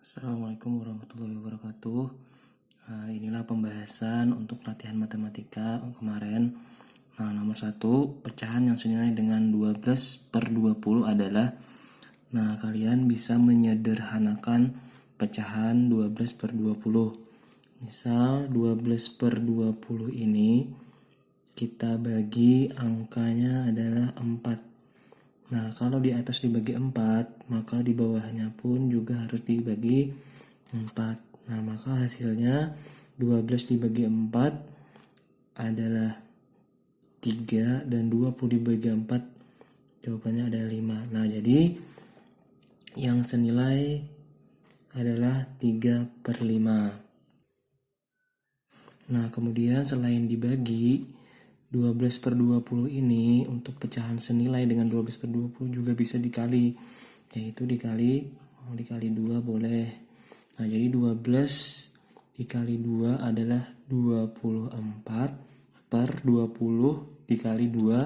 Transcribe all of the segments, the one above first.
Assalamualaikum warahmatullahi wabarakatuh. Inilah pembahasan untuk latihan matematika kemarin. Nomor 1, pecahan yang senilai dengan 12/20 adalah. Kalian bisa menyederhanakan pecahan 12/20. Misal 12/20 ini kita bagi angkanya adalah 4. Kalau di atas dibagi 4, maka di bawahnya pun juga harus dibagi 4. Maka hasilnya 12 dibagi 4 adalah 3 dan 20 dibagi 4 jawabannya adalah 5. Jadi yang senilai adalah 3/5. Kemudian selain dibagi 12/20 ini untuk pecahan senilai dengan 12/20 juga bisa dikali, yaitu dikali 2 boleh. Jadi 12 dikali 2 adalah 24 per 20 dikali 2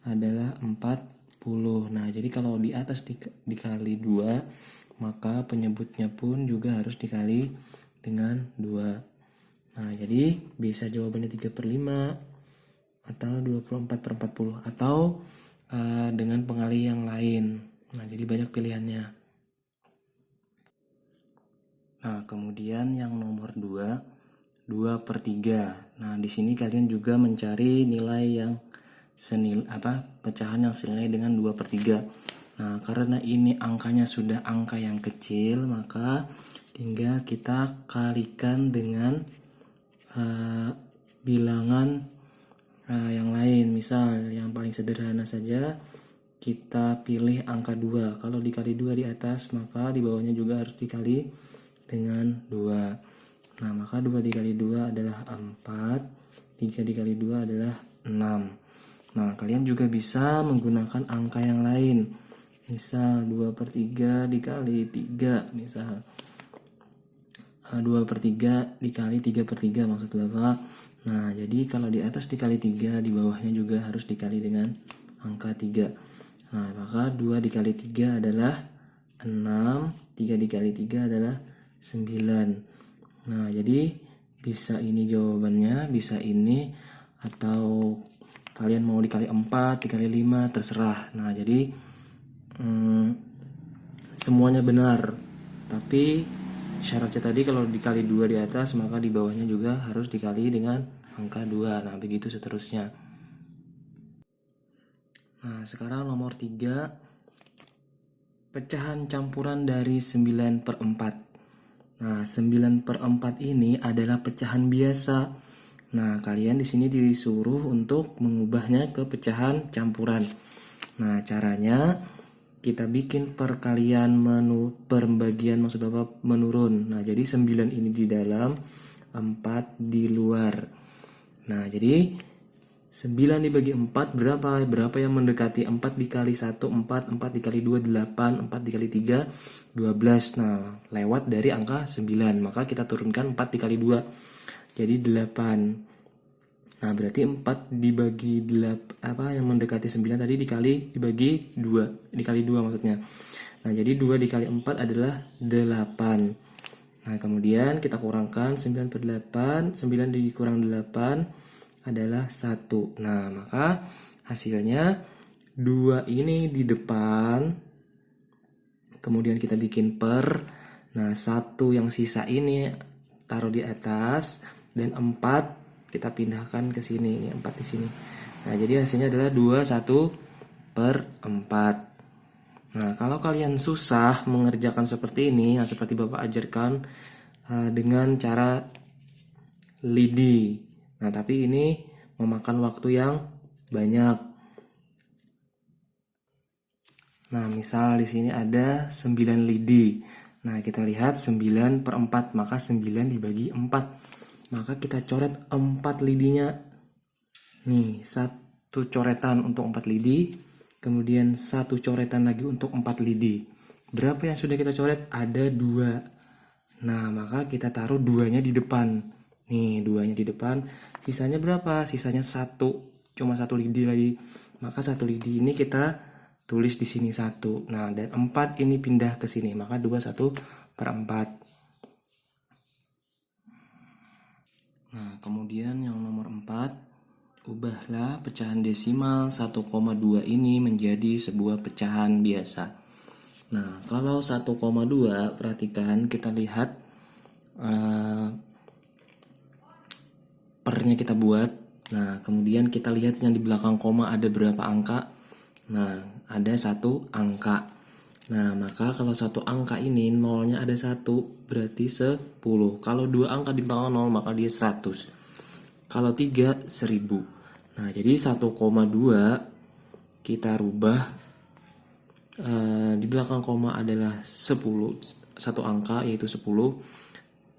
adalah 40. Jadi kalau di atas dikali 2, maka penyebutnya pun juga harus dikali dengan 2. Jadi bisa jawabannya 3/5 atau 24/40 atau dengan pengali yang lain. Jadi banyak pilihannya. Kemudian yang nomor 2, 2/3. Di sini kalian juga mencari nilai yang pecahan yang senilai dengan 2/3. Karena ini angkanya sudah angka yang kecil, maka tinggal kita kalikan dengan bilangan yang lain. Misal yang paling sederhana saja, kita pilih angka 2. Kalau dikali 2 di atas, maka di bawahnya juga harus dikali dengan 2. Maka 2 dikali 2 adalah 4, 3 dikali 2 adalah 6. Kalian juga bisa menggunakan angka yang lain. Misal 2/3 dikali 3, misal 2/3 dikali 3/3 maksud Bapak. Jadi kalau di atas dikali 3, di bawahnya juga harus dikali dengan angka 3. Maka 2 dikali 3 adalah 6, 3 dikali 3 adalah 9. Jadi bisa ini jawabannya, bisa ini, atau kalian mau dikali 4, dikali 5, terserah. Jadi semuanya benar. Tapi syaratnya tadi kalau dikali 2 di atas, maka di bawahnya juga harus dikali dengan angka 2. Begitu seterusnya. Sekarang nomor 3, pecahan campuran dari 9/4. 9/4 ini adalah pecahan biasa. Kalian di sini disuruh untuk mengubahnya ke pecahan campuran. Caranya kita bikin perkalian pembagian maksud Bapak menurun. Jadi 9 ini di dalam, 4 di luar. Jadi 9 dibagi 4 berapa? Berapa yang mendekati? 4 dikali 1, 4, 4 dikali 2, 8, 4 dikali 3, 12. Lewat dari angka 9. Maka kita turunkan 4 dikali 2. Jadi 8. Berarti 4 dibagi 8, yang mendekati 9 tadi dibagi 2. Dikali 2 maksudnya. Jadi 2 dikali 4 adalah 8. Kemudian kita kurangkan 9/8. 9 dikurang 8 adalah 1. Maka hasilnya 2 ini di depan. Kemudian kita bikin per. 1 yang sisa ini taruh di atas. Dan 4 kita pindahkan ke sini. Ini 4 di sini. Jadi hasilnya adalah 21/4. Kalau kalian susah mengerjakan seperti ini, seperti Bapak ajarkan dengan cara lidi. Tapi ini memakan waktu yang banyak. Misal di sini ada 9 lidi. Kita lihat 9/4, maka 9 dibagi 4. Maka kita coret 4 lidinya. Satu coretan untuk 4 lidi. Kemudian satu coretan lagi untuk 4 lidi. Berapa yang sudah kita coret? Ada 2. Maka kita taruh 2-nya di depan. 2-nya di depan. Sisanya berapa? Sisanya 1. Cuma 1 lidi lagi. Maka 1 lidi ini kita tulis di sini 1. Dan 4 ini pindah ke sini. Maka 21 per 4. Nah, kemudian yang nomor 4, ubahlah pecahan desimal 1,2 ini menjadi sebuah pecahan biasa. Nah, kalau 1,2, perhatikan, kita lihat pernya kita buat. Nah, kemudian kita lihat yang di belakang koma ada berapa angka. Nah, ada 1 angka. Nah, maka kalau 1 angka ini nolnya ada 1, berarti 10. Kalau 2 angka di belakang 0, maka dia 100. Kalau 3, 1000. Nah, jadi 1,2 kita rubah, di belakang koma adalah 10, 1 angka yaitu 10.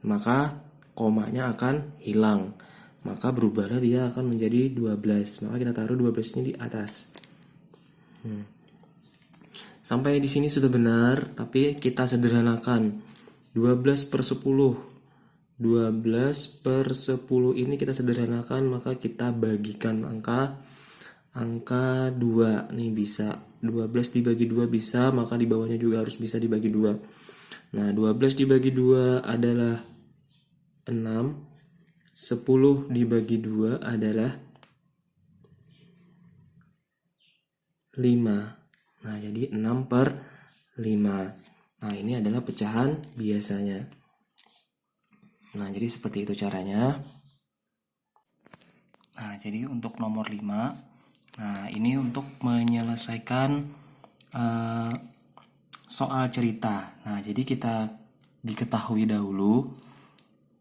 Maka komanya akan hilang. Maka berubahlah dia akan menjadi 12. Maka kita taruh 12 ini di atas. Sampai di sini sudah benar, tapi kita sederhanakan. 12 per 10. 12 per 10 ini kita sederhanakan, maka kita bagikan angka 2. Nih bisa. 12 dibagi 2 bisa, maka di bawahnya juga harus bisa dibagi 2. Nah, 12 dibagi 2 adalah 6. 10 dibagi 2 adalah 5. Nah, jadi 6 per 5. Nah, ini adalah pecahan biasanya. Nah, jadi seperti itu caranya. Nah, jadi untuk nomor 5, nah ini untuk menyelesaikan soal cerita. Nah, jadi kita diketahui dahulu.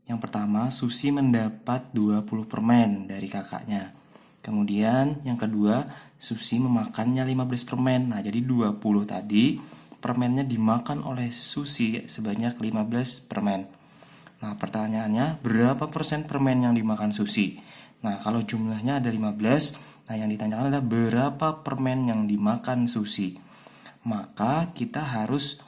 Yang pertama, Susi mendapat 20 permen dari kakaknya. Kemudian yang kedua, Susi memakannya 15 permen. Nah, jadi 20 tadi permennya dimakan oleh Susi sebanyak 15 permen. Nah, pertanyaannya, berapa persen permen yang dimakan Susi? Nah, kalau jumlahnya ada 15, nah yang ditanyakan adalah berapa permen yang dimakan Susi. Maka kita harus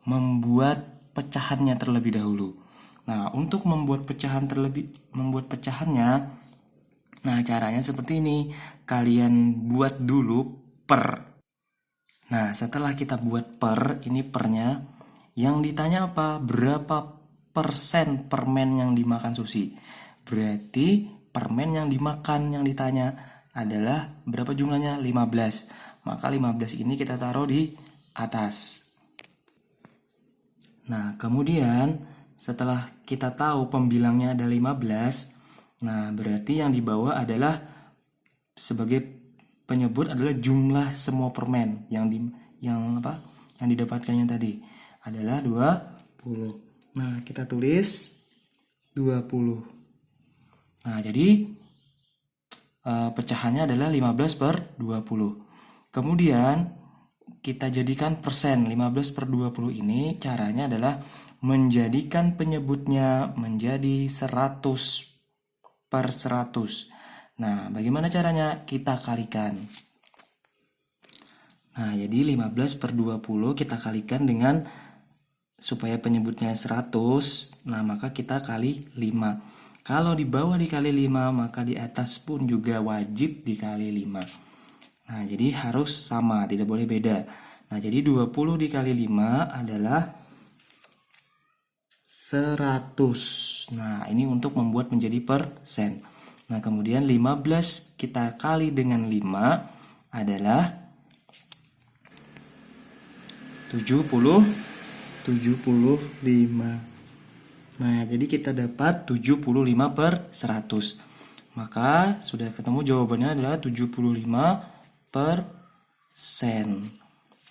membuat pecahannya terlebih dahulu. Nah, untuk membuat pecahannya, nah caranya seperti ini. Kalian buat dulu per. Nah, setelah kita buat per, ini pernya. Yang ditanya apa? Berapa persen permen yang dimakan Susi? Berarti permen yang dimakan yang ditanya adalah berapa jumlahnya? 15. Maka 15 ini kita taruh di atas. Nah, kemudian setelah kita tahu pembilangnya ada 15, nah berarti yang di bawah adalah sebagai penyebut adalah jumlah semua permen yang didapatkannya tadi adalah 20. Nah, kita tulis 20. Nah, jadi pecahannya adalah 15 per 20. Kemudian kita jadikan persen. 15 per 20 ini caranya adalah menjadikan penyebutnya menjadi 100 per 100. Nah, bagaimana caranya? Kita kalikan. Nah, jadi 15 per 20 kita kalikan dengan, supaya penyebutnya 100, nah maka kita kali 5. Kalau di bawah dikali 5, maka di atas pun juga wajib dikali 5. Nah, jadi harus sama, tidak boleh beda. Nah, jadi 20 dikali 5 adalah 100. Nah, ini untuk membuat menjadi persen. Nah, kemudian 15 kita kali dengan 5 adalah 75. Nah, jadi kita dapat 75 per 100. Maka sudah ketemu jawabannya adalah 75%.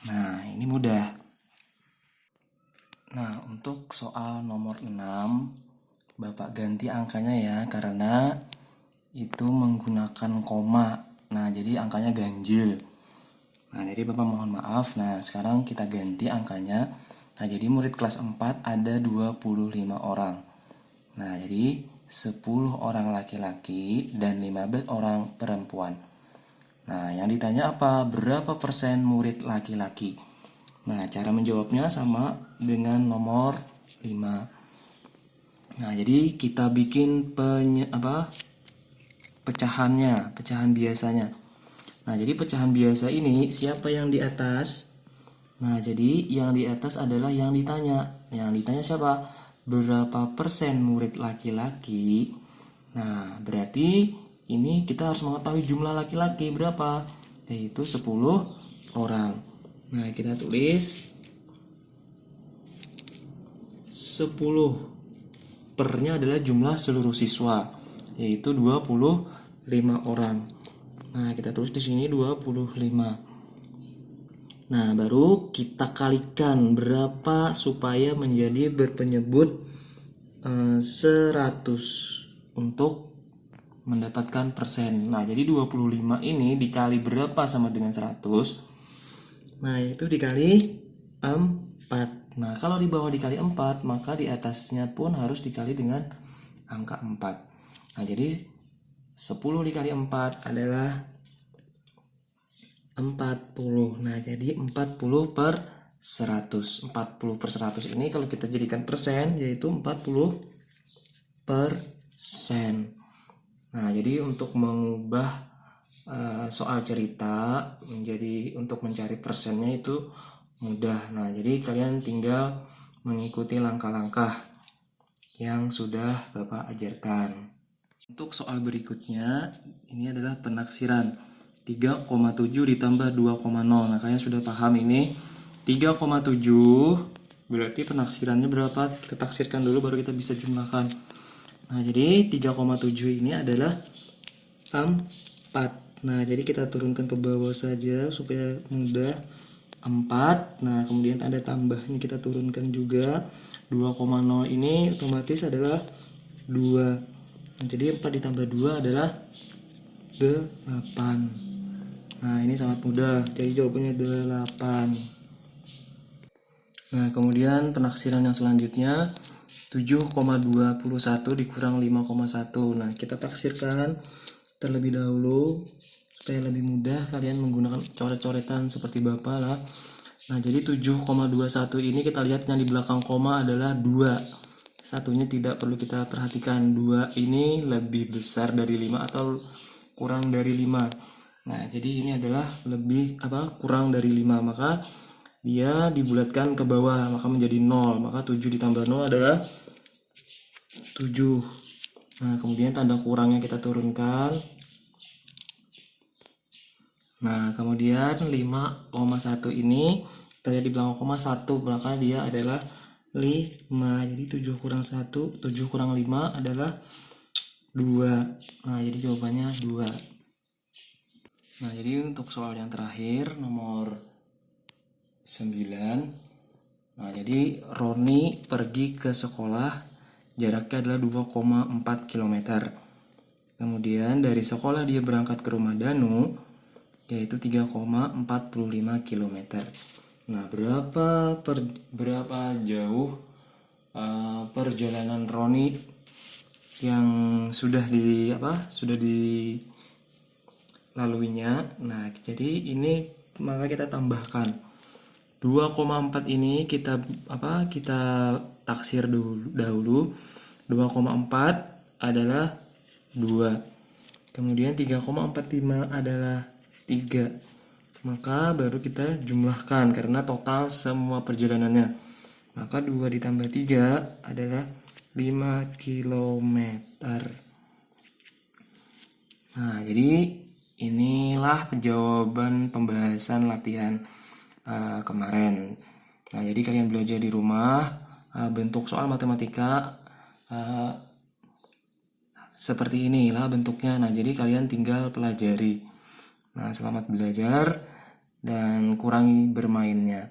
Nah, ini mudah. Nah, untuk soal nomor 6, Bapak ganti angkanya ya, karena itu menggunakan koma. Nah, jadi angkanya ganjil. Nah, jadi Bapak mohon maaf. Nah, sekarang kita ganti angkanya. Nah, jadi murid kelas 4 ada 25 orang. Nah, jadi 10 orang laki-laki dan 15 orang perempuan. Nah, yang ditanya apa? Berapa persen murid laki-laki? Nah, cara menjawabnya sama dengan nomor 5. Nah, jadi kita bikin pecahan biasanya. Nah, jadi pecahan biasa ini siapa yang di atas? Nah, jadi yang di atas adalah yang ditanya. Yang ditanya siapa? Berapa persen murid laki-laki? Nah, berarti ini kita harus mengetahui jumlah laki-laki berapa, yaitu 10 orang. Nah, kita tulis 10. Pernya adalah jumlah seluruh siswa, yaitu 25 orang. Nah, kita tulis di sini 25. Nah, baru kita kalikan berapa supaya menjadi berpenyebut 100 untuk mendapatkan persen. Nah, jadi 25 ini dikali berapa sama dengan 100? Nah, itu dikali 4. Nah, kalau di bawah dikali 4, maka di atasnya pun harus dikali dengan angka 4. Nah, jadi 10 dikali 4 adalah 40. Nah, jadi 40 per 100. 40 per 100 ini kalau kita jadikan persen, yaitu 40 persen. Nah, jadi untuk mengubah soal cerita menjadi untuk mencari persennya itu mudah. Nah, jadi kalian tinggal mengikuti langkah-langkah yang sudah Bapak ajarkan. Untuk soal berikutnya, ini adalah penaksiran. 3,7 ditambah 2,0. Nah, kalian sudah paham ini. 3,7 berarti penaksirannya berapa? Kita taksirkan dulu baru kita bisa jumlahkan. Nah, jadi 3,7 ini adalah 4. Nah, jadi kita turunkan ke bawah saja supaya mudah. 4. Nah, kemudian tanda tambahnya kita turunkan juga. 2,0 ini otomatis adalah 2. Nah, jadi 4 ditambah 2 adalah 8. Nah, ini sangat mudah. Jadi jawabannya 8. Nah, kemudian penaksiran yang selanjutnya 7,21 dikurang 5,1. Nah, kita taksirkan terlebih dahulu supaya lebih mudah kalian menggunakan coret-coretan seperti Bapak lah. Nah, jadi 7,21 ini kita lihat yang di belakang koma adalah 2. Satunya tidak perlu kita perhatikan. 2 ini lebih besar dari 5 atau kurang dari 5. Nah, jadi ini adalah kurang dari 5, maka dia dibulatkan ke bawah, maka menjadi 0. Maka 7 ditambah 0 adalah 7. Nah, kemudian tanda kurangnya kita turunkan. Nah, kemudian 5,1 ini kita lihat di belakang koma 1, maka dia adalah 5. Jadi 7 kurang 1, 7 kurang 5 adalah 2. Nah, jadi jawabannya 2. Nah, jadi untuk soal yang terakhir nomor 9. Nah, jadi Roni pergi ke sekolah, jaraknya adalah 2,4 km. Kemudian dari sekolah dia berangkat ke rumah Danu, yaitu 3,45 km. Nah, berapa jauh perjalanan Roni yang sudah dilaluinya. Nah, jadi ini maka kita tambahkan 2,4 ini kita taksir dahulu. 2,4 adalah 2. Kemudian 3,45 adalah 3. Maka baru kita jumlahkan karena total semua perjalanannya. Maka 2 ditambah 3 adalah 5 km. Nah, jadi inilah jawaban pembahasan latihan kemarin. Nah, jadi kalian belajar di rumah bentuk soal matematika seperti inilah bentuknya. Nah, jadi kalian tinggal pelajari. Nah, selamat belajar dan kurangi bermainnya.